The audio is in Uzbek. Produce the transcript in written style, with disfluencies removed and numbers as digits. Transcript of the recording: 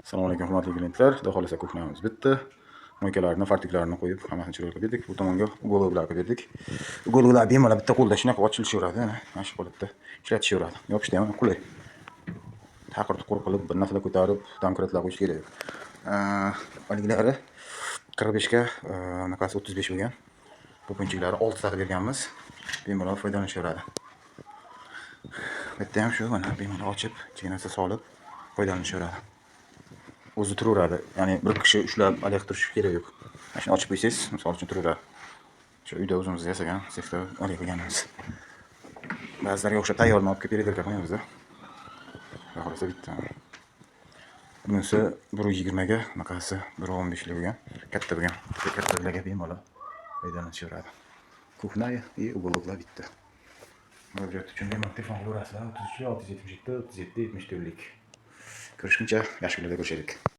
Assalomu alaykum hurmatli klientlar. Xudo xolasa kuxnamiz bitta. Moykalarni, fartiklarini qo'yib, hammasini chiroyli berdik. Bu tomonga uголовlarni berdik. Uголовlar bemalol bitta qo'lda shunaqa ochilishaveradi, mana shu holatda ishlatishaveradi. Yopishda ham qulay. Taqir-tuqur qilib, bir narsalar ko'tarib, domkratlar qo'yish kerak yo'q. Haliglari 45 ga, bunaqasi 35 bo'lgan. Ko'pinchiliklari 6 ta berganmiz. Bemalol foydalanishaveradi. Bitta ham shu, mana bemalol ochib, ichiga narsa solib foydalanishaveradi. O'zi turaveradi. Ya'ni bir kishi ushlab alik turish kerak yo'q. Mana shuni ochib qo'ysangiz, misol uchun turaveradi. Shu uyda o'zimizda yasagan, sexda alik qilganimiz. Ba'zilariga o'xshab tayyorni olib kelib peredelka qilamiz-da. Xudo xolasa bitta. Bunisi 1.20 ga, bunaqasi 1.15 ga bo'lgan. Katta bo'lgan. Kattalarga bemalol foydalanishaveradi. Kuxna и уголовlar bitta. Murojaat uchun bemalol telefon qilaverasizlar. 33 677 37 74lik. Ko'rishguncha yaxshi kunlarda ko'rishaylik.